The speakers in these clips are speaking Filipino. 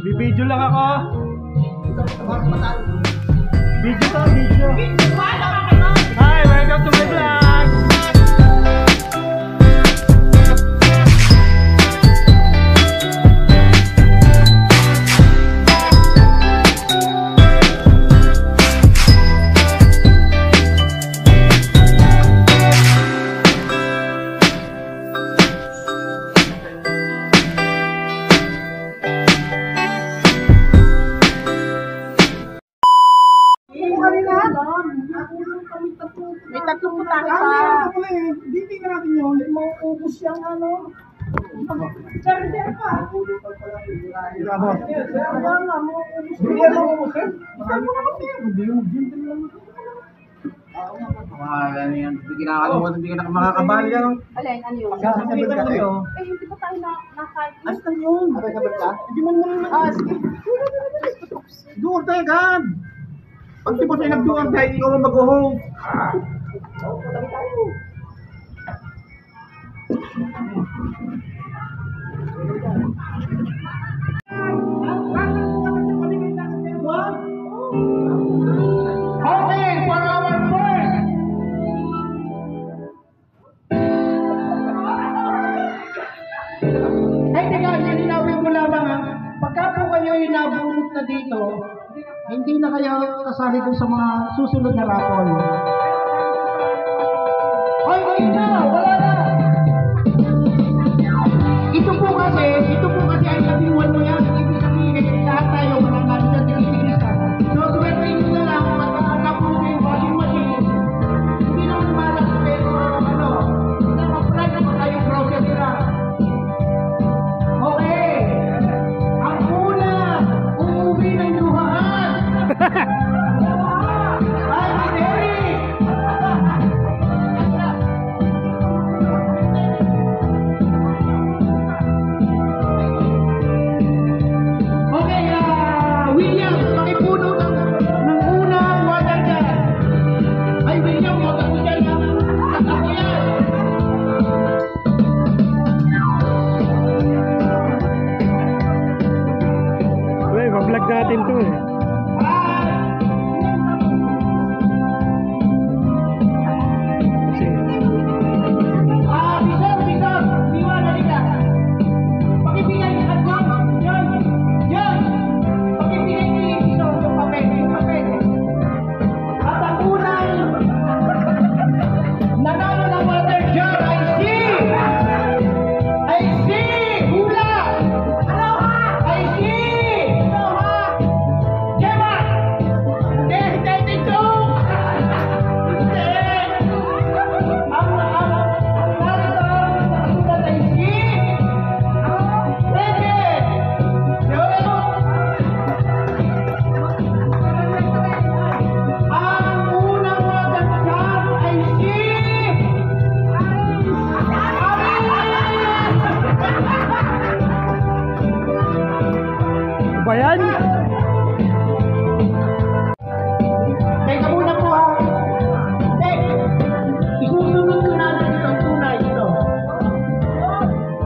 Bibidyo lang ako. Video to, video. Hi, welcome to my vlog. May tatlong putahe pa. Hindi na natin yun. Mauubos yung ano. Charger pa. Grabot. Kaya nga, mauubos. Hindi yan mauubos eh. Masal mo naman yan. Hindi yung gentle lang. Wala na yan. Hindi kinakalimutan, hindi ka makakabali yan. Alin, ano yun? Sasabitan kayo. Eh, hindi pa tayo nakain. Astan yun. Sabit ka? Hindi mo naman naman. Ah, sige. Doon tayo agad. Pag di mo tayo nagduan tayo, ikaw ang mag-hold. Oo, patabi tayo. Okay, for our first. Ay, teka, nilinawin ko lamang ha. Pagka po kayo inabunot na dito, hindi na kayo kasali dun sa mga susunod na rapol. Ay, wait na! Wala na! Ito po kasi ay sabiwan mo yan. Ibig sabihin, lahat tayo mananalo dyan, tinitigis ka. So, swertein nyo na lang, pagkakakap mo yung washing machine, hindi naman malas, pero naka-apply na tayo process na. Okay! Ang una, umuwi ng luhaan! Ay, si Derek! Okay, William, pakipuno ng unang water dyan. Ay, William, wag ako dyan ha. Ako yan. Uy, ma-vlog natin to eh. Bisor, Liwan, halika. Pakibigay niya at yan. Pakibigay niya Bisor, yung papel. At ang unang nanalo ng water jar ay si Hula. Ay si Gemma. Hindi. Ang nasulat ay si Reggie. Ang unang water jar ay si Ba yan? Teka muna po ha. Isusunod ko natin itong tunay ito.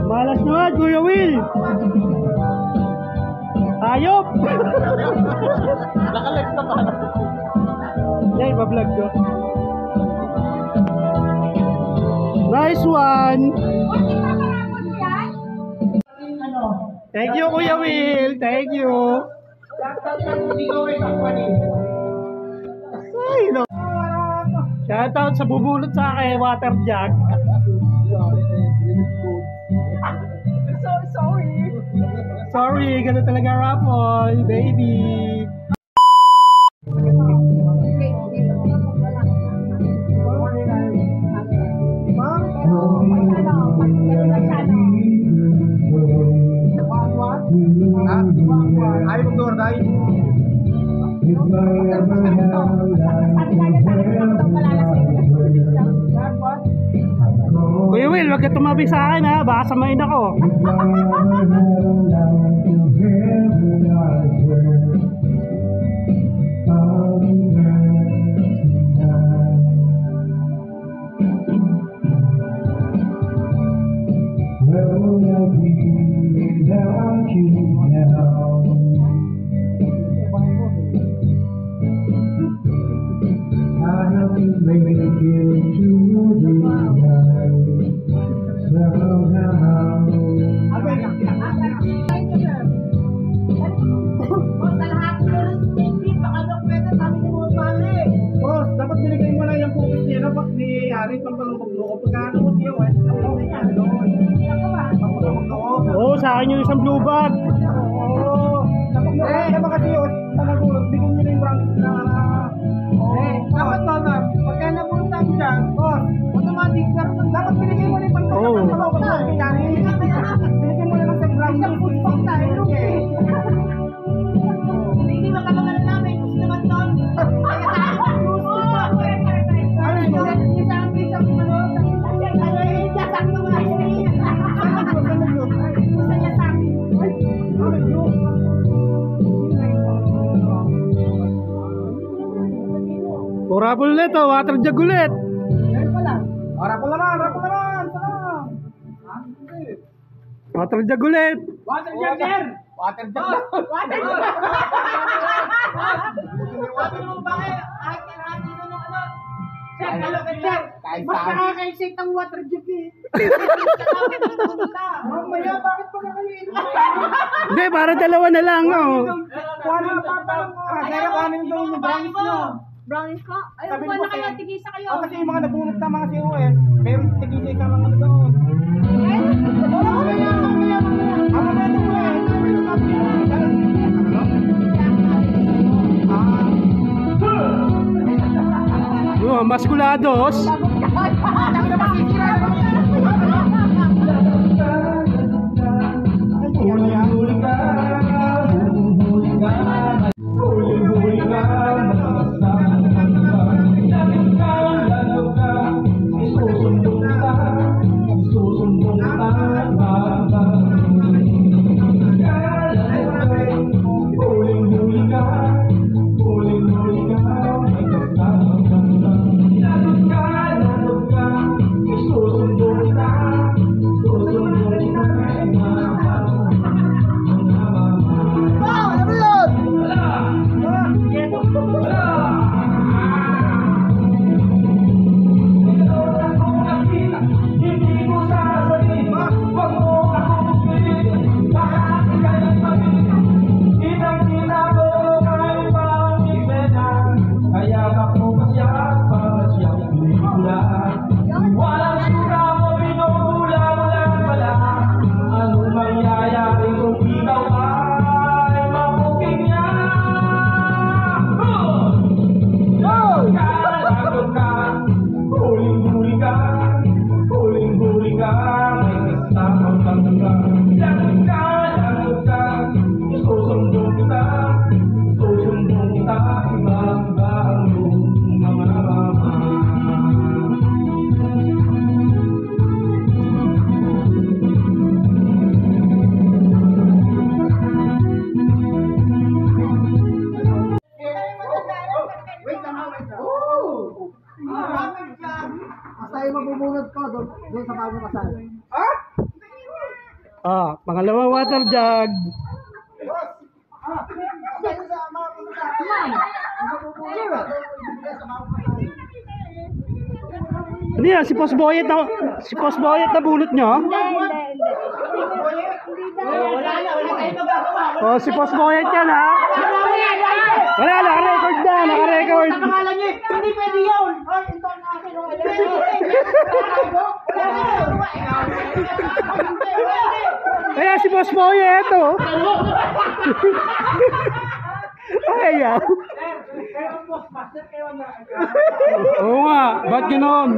Malas naman, Kuya Will! Ayop! Nakalive na pa. Yan, pa-vlog ko. Nice one! Thank you, Kuya Will! Thank you! Ay, no. Shoutout sa bubulot sa akin, water jug. Sorry, ganun talaga raffle, baby. Ayaw mag-door tayo. Kuya Will, wag ka tumabi sa akin ha, baka samayin ako. Where will I be without you now? I have to make it to the night. Somehow. Boss, dapat binigay mo na yung cookies niya na pag ni Aris pang palumog-loko. Pagkano mo siya, Oo, sa akin yung isang blue bag. Oo. Dapat kasi yun, talagulat, bigyan nyo na yung rank na... Dapat ba na, pagka napunta dyan, boss, automatic, dapat binigay mo na yung pang-palumog-loko. Binigay mo na lang sa ground. Isang food pack tayo. Hindi makakamalan namin, gusto naman doon. Urabol ulit oh, water jug ulit. Harap naman. Salam. Water jug ulit. Water jugger! Water jug! Sabi mo ba kayo? Akin na ng ano? Sir, halo ka dyan! Mas nakakaisip ng water jug eh. Mamaya, bakit pa na kayo ito? Hindi, para dalawa na lang oh. Kuhanin pa parang kaya kuhanin daw yung brownies nyo. Brownies ko? Ayun Sabi po ko na kayo, sa'yo. tigisa kayo. Kasi yung mga nabunot na mga COS, meron tigisa ka lang ano doon. Oh, maskulados. Ah, pangalawang water jug. Ano yan? Si Boss Boyet na bunot nyo? Oh, si Boss Boyet yan ha? Wala, naka-record na, naka-record. Hindi pwede yun! Kaya si Boss Boyet oh. Ayaw. Oo nga, ba't gano'n?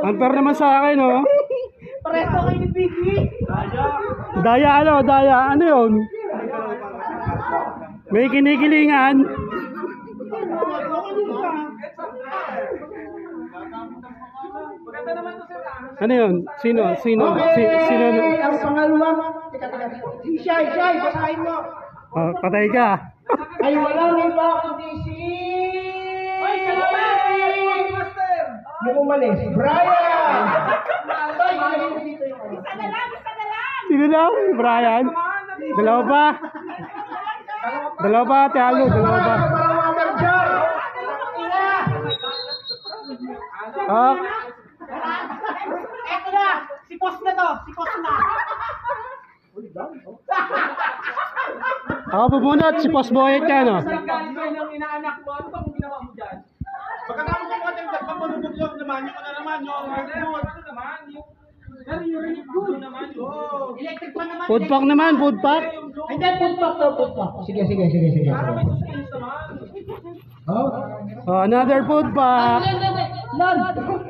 Unfair naman sa akin, oh. Presto kayo ni Biggie! Daya, ano yun? May kinikilingan. Ano yun? Sino? Ang pangalawa, Shy, basahin mo! Oh, patay ka. Ay, walang iba kundi si... Ay, salamat! Master! Yung umalis, Brian! Ay, dito yung... Sino lang? Brian? Dalawa pa? Dalawa pa, Ate Alu, dalawa pa. Ah, Eto na! Si Post na to! Si Post na! ako pupunot, si Post Boyet ka, no? Galing ng inaanak mo, ano bang ginawa mo dyan? Pagkatapos ng konting pagpapanubuklog naman, yung ano naman, yung Electric pa naman. Food pack naman, food pack. Hindi, food pack to, food pack. Sige. Oh, another food pack. Lord,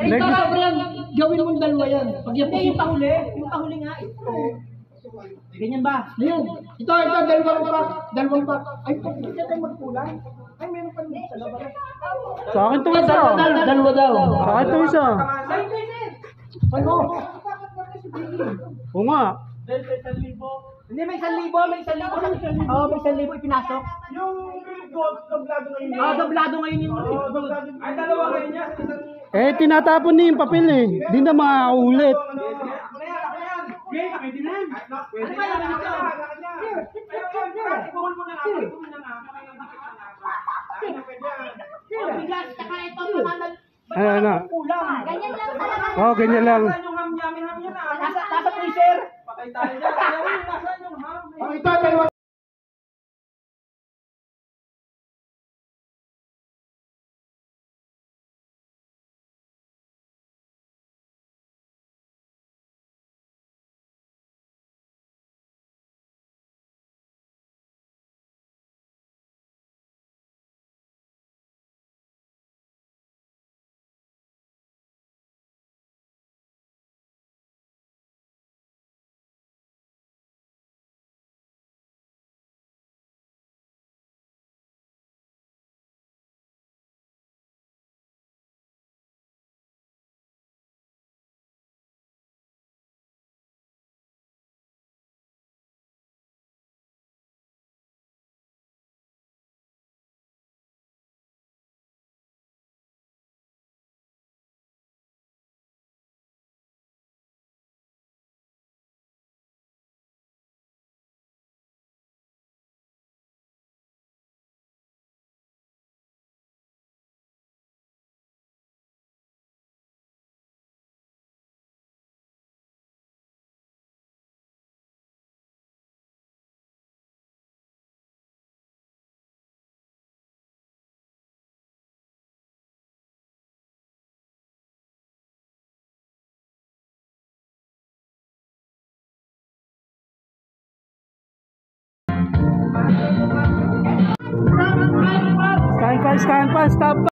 ito ka yan. Gawin mong dalawa yan. Pag yung pahuli. Yung pahuli nga. Ito. Ganyan ba? Ayan. Ito, dalawang pack. Ay, hindi tayo magkulang. Ay, meron pa rin sa labas. Sa akin to isa. Dalawa daw. Sa akin to isa. Ano? Oo nga. Hindi, may 1,000. May 1,000. Oo, may 1,000 ipinasok. yung gold, doblado ngayon. Oo, doblado ngayon yung Ay, dalawa ngayon niya. Eh, tinatapon niya yung papel eh. Di na makakaulit. bigas, saka ito mananal. Ano? Kulang. Ganyan lang talaga. Oh, ganyan lang. Nasa freezer. Ito, dalawa. Stand pa, stop pa.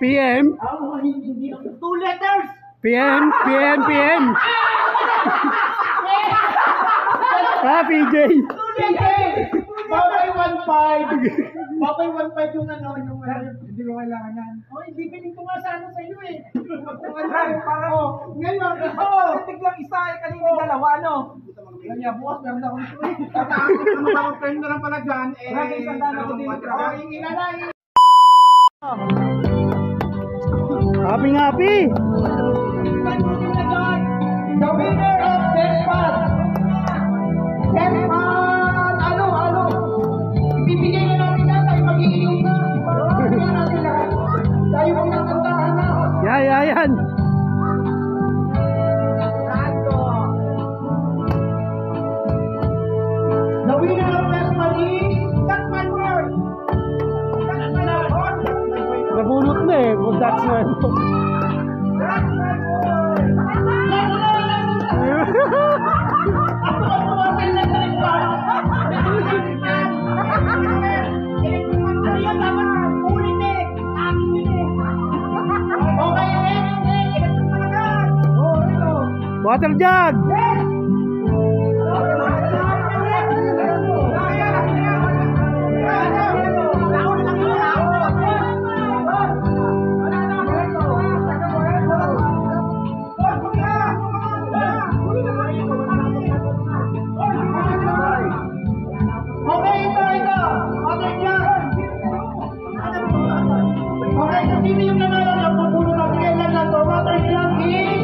PM? Two letters. PM? PM? Ah, PJ. Babay 1.5. Babay 1.5 yung ano, yung Hindi ko kailangan yan. oh, bibiling ko nga sana sa iyo eh. Para Ngayon, tiglang isa eh, kanina dalawa, no? Kanya bukas, meron ako nito eh. tataakot na makapag-friend na lang pala dyan. Grabe, isang daan ako din. Oh, yung inalay. Happy! The winner of this part. Ano? Ibibigay na natin na tayo mag-iiyong na. Ibibigay natin lahat. Tayo magkakantahan na. Yan. The winner of this part is Dakman Word. Nabunot na eh. Kung that's one. Water jug! Okay, ito. Water jug. Okay, so sino yung nanalo ng pupuno natin? Kailan lang to? Water jug is...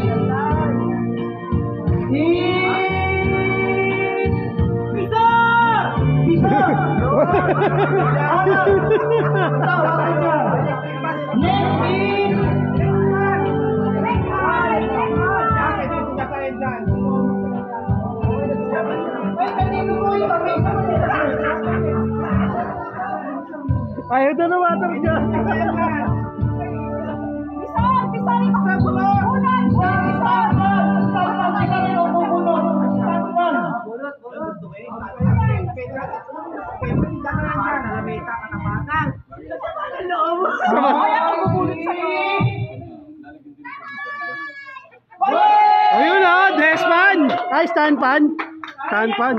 Ayaw na ng water jug. Ayun o, dress pan! Ay, stand pan! Stand pan!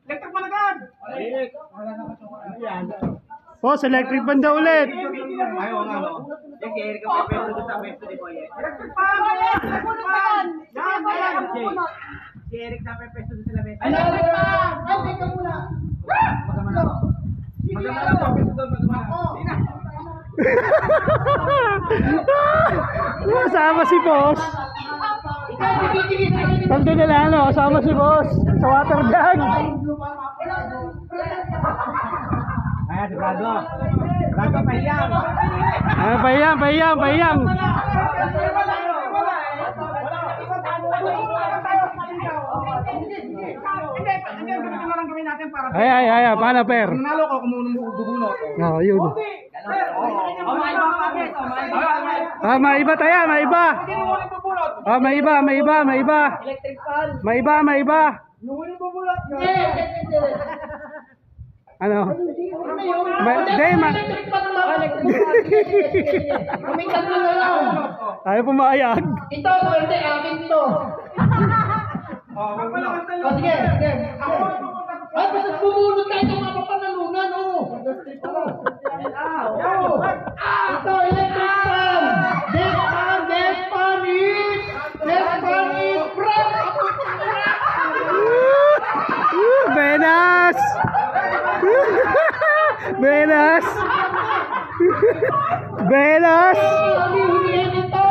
Electric man agad! Boss, electric pan daw ulit! Si Eric na pepesto sa lamesa. Ay, teka muna. Kasama si boss! Tanto na lang, no? Kasama si boss sa water jug! Ayan, si Brado. Brado, pahiyang. Ah, pahiyang! Hindi, ganito na lang gawin natin para... Ay, paano, per? Nanalo ko, kumunong bubunot. Oo, yun. Ah, maiba tayo, maiba! Ah, maiba! Electric fan. Maiba! Ano? Kami tatlo na lang. Ayaw pumayag. Ito, swerte, akin to. O, sige. Ay, basta bubunod tayo ng mga papanalunan, oh. Ito, electric fan. This fan is from... Benas! Benas! Benas! Huli-hulihan ito.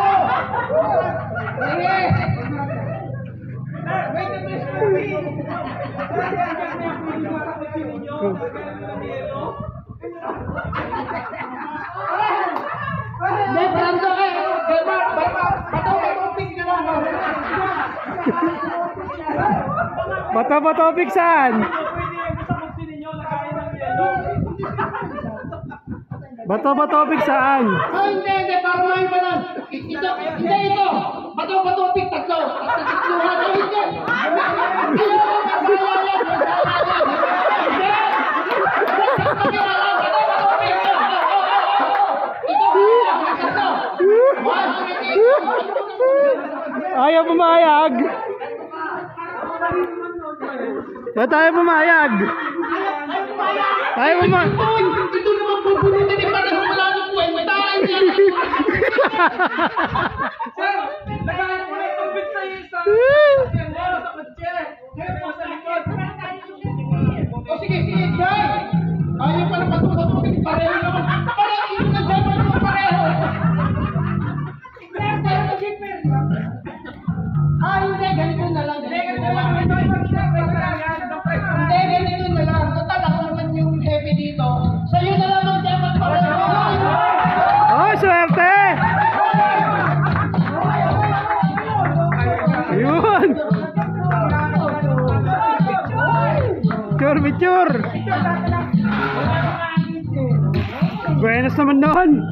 Sige. Hindi, Franzo eh. Bato-bato-pig na lang. Bato-bato saan? Bato-bato saan? Hindi, para may manan. Ito. Bato-bato-pig, tatlo. Ayaw pumayag. Ba't tayo pumayag? Ayaw pumayag. Ito naman pupunutin ni para wala nang kwenta. Sir, nagkain mo na itong bit na yung sa kotse. Kaya po sa likod. O sige, Jay! Ayaw pala patutunin, pareho naman. Pareho yun na dyan, pareho. Hindi, ganito na lang. Hindi, ganito na lang. Total, ako naman yung heavy dito. Sa'yo na lang ang dapat pareho. Oh, swerte! Ayun! Picture! Buenas naman noon!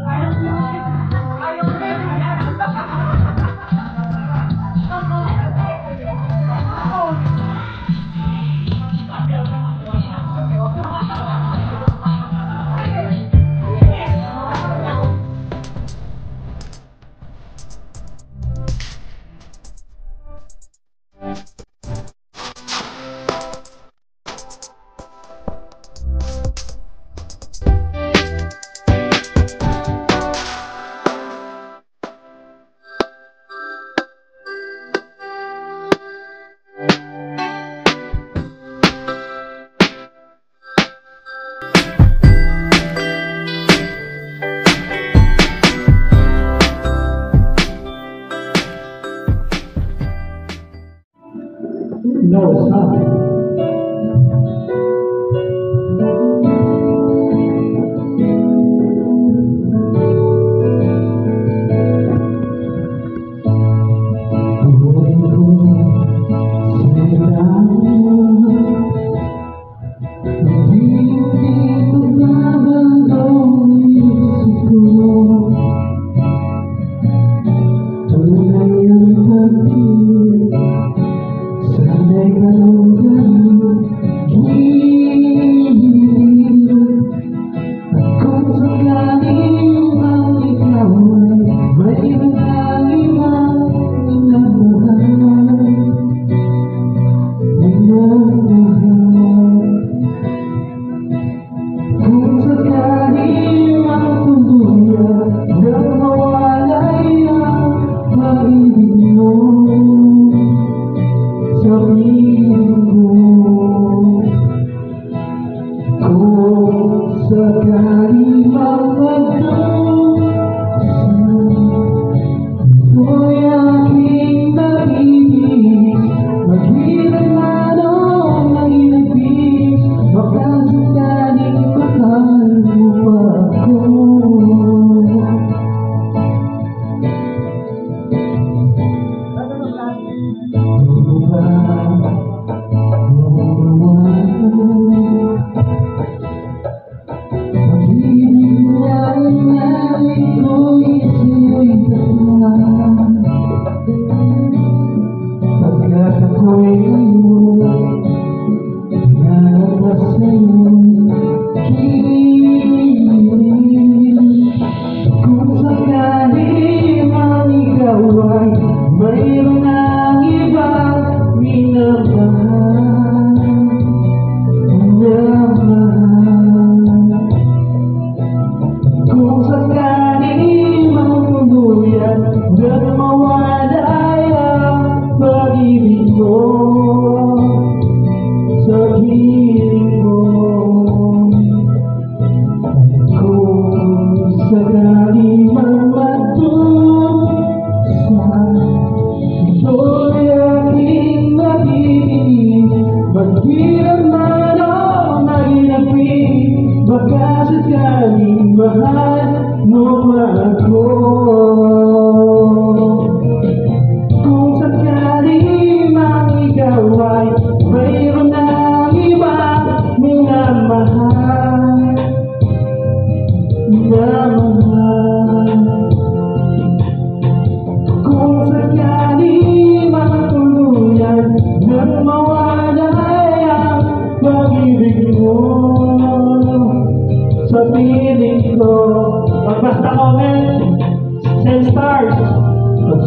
No, it's not.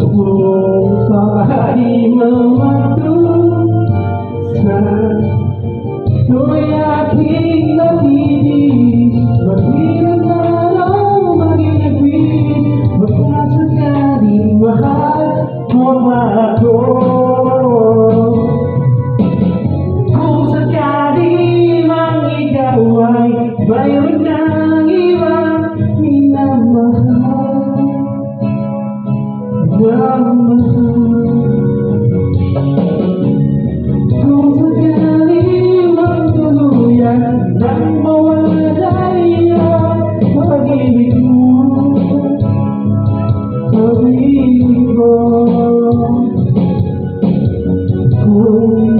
Kung sakali mamatun sa ito'y aking natinis, mahirap na lang maging nagwin, baka sakaling mahal mo ba ako? Kung sakali mang ikaw ay mayroon ng ibang minamahal, kung sakali mang tuluyan nang mawala ang pag-ibig mo, pag-ibig ko. Kung